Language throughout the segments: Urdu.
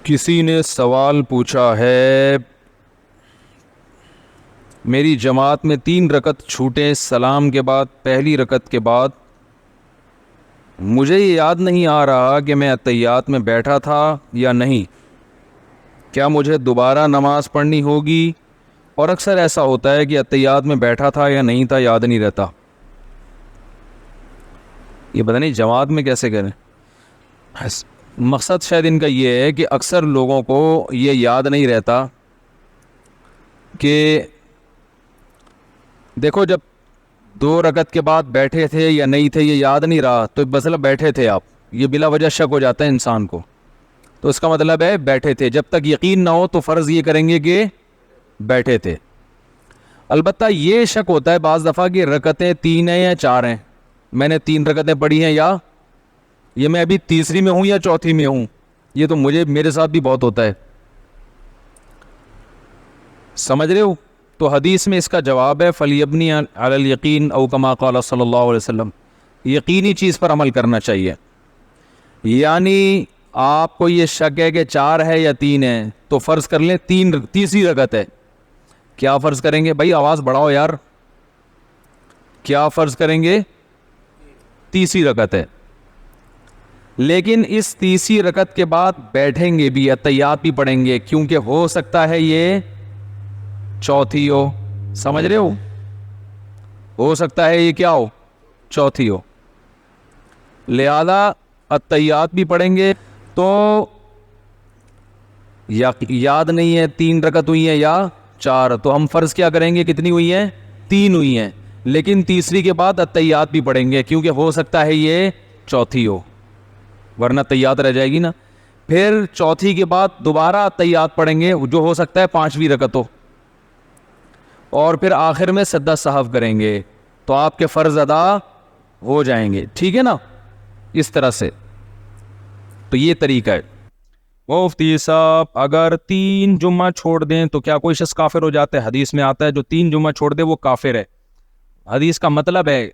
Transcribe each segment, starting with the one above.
کسی نے سوال پوچھا ہے، میری جماعت میں 3 رکعت چھوٹے سلام کے بعد پہلی رکعت کے بعد مجھے یہ یاد نہیں آ رہا کہ میں اتحیات میں بیٹھا تھا یا نہیں، کیا مجھے دوبارہ نماز پڑھنی ہوگی؟ اور اکثر ایسا ہوتا ہے کہ اتحیات میں بیٹھا تھا یا نہیں تھا یاد نہیں رہتا، یہ پتہ نہیں جماعت میں کیسے کریں۔ مقصد شاید ان کا یہ ہے کہ اکثر لوگوں کو یہ یاد نہیں رہتا کہ دیکھو جب 2 رکعت کے بعد بیٹھے تھے یا نہیں تھے یہ یاد نہیں رہا تو مطلب بیٹھے تھے آپ، یہ بلا وجہ شک ہو جاتا ہے انسان کو، تو اس کا مطلب ہے بیٹھے تھے۔ جب تک یقین نہ ہو تو فرض یہ کریں گے کہ بیٹھے تھے۔ البتہ یہ شک ہوتا ہے بعض دفعہ کہ رکعتیں 3 ہیں یا 4 ہیں، میں نے 3 رکعتیں پڑھی ہیں یا یہ میں ابھی تیسری میں ہوں یا چوتھی میں ہوں، یہ تو میرے ساتھ بھی بہت ہوتا ہے، سمجھ رہے ہو؟ تو حدیث میں اس کا جواب ہے فَلْيَبْنِ عَلَى الْيَقِينِ او كَمَا قَالَ صلی اللہ علیہ وسلم، یقینی چیز پر عمل کرنا چاہیے۔ یعنی آپ کو یہ شک ہے کہ 4 ہے یا 3 ہے تو فرض کر لیں تیسری رکعت ہے، کیا فرض کریں گے؟ بھائی آواز بڑھاؤ یار، کیا فرض کریں گے؟ تیسری رکعت ہے، لیکن اس تیسری رکعت کے بعد بیٹھیں گے بھی، اتحیات بھی پڑھیں گے، کیونکہ ہو سکتا ہے یہ چوتھی ہو، سمجھ رہے ہو سکتا ہے یہ کیا ہو؟ چوتھی ہو، لہذا اتحیات بھی پڑھیں گے۔ تو یاد نہیں ہے 3 رکعت ہوئی ہیں یا 4، تو ہم فرض کیا کریں گے کتنی ہوئی ہیں؟ 3 ہوئی ہیں، لیکن تیسری کے بعد اتحیات بھی پڑھیں گے کیونکہ ہو سکتا ہے یہ چوتھی ہو، ورنہ اتحیات رہ جائے گی نا۔ پھر چوتھی کے بعد دوبارہ اتحیات پڑھیں گے جو ہو سکتا ہے 5ویں رکعت ہو، اور پھر آخر میں سجدہ سہو کریں گے، تو آپ کے فرض ادا ہو جائیں گے، ٹھیک ہے نا؟ اس طرح سے تو یہ طریقہ ہے۔ مفتی صاحب اگر 3 جمعہ چھوڑ دیں تو کیا کوئی شخص کافر ہو جاتا ہے؟ حدیث میں آتا ہے جو 3 جمعہ چھوڑ دے وہ کافر ہے۔ حدیث کا مطلب ہے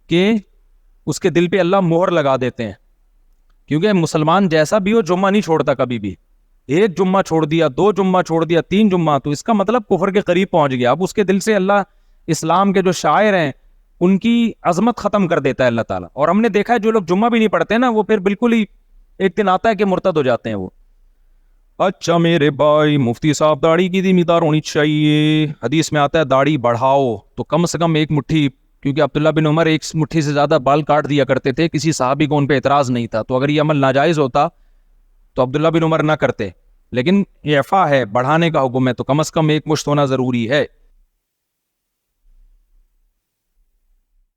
کہ اس کے دل پہ اللہ مہر لگا دیتے ہیں، کیونکہ مسلمان جیسا بھی ہو جمعہ نہیں چھوڑتا کبھی بھی، 1 جمعہ چھوڑ دیا، 2 جمعہ چھوڑ دیا، 3 جمعہ، تو اس کا مطلب کفر کے قریب پہنچ گیا۔ اب اس کے دل سے اللہ اسلام کے جو شاعر ہیں ان کی عظمت ختم کر دیتا ہے اللہ تعالیٰ۔ اور ہم نے دیکھا ہے جو لوگ جمعہ بھی نہیں پڑھتے ہیں نا وہ پھر بالکل ہی ایک دن آتا ہے کہ مرتد ہو جاتے ہیں وہ۔ اچھا میرے بھائی مفتی صاحب داڑھی کی مقدار ہونی چاہیے، حدیث میں آتا ہے داڑھی بڑھاؤ تو کم سے کم 1 مٹھی، کیونکہ عبداللہ بن عمر 1 مٹھی سے زیادہ بال کاٹ دیا کرتے تھے، کسی صحابی کو ان پہ اعتراض نہیں تھا، تو اگر یہ عمل ناجائز ہوتا تو عبداللہ بن عمر نہ کرتے، لیکن اعفاء ہے، بڑھانے کا حکم ہے، تو کم از کم 1 مشت ہونا ضروری ہے۔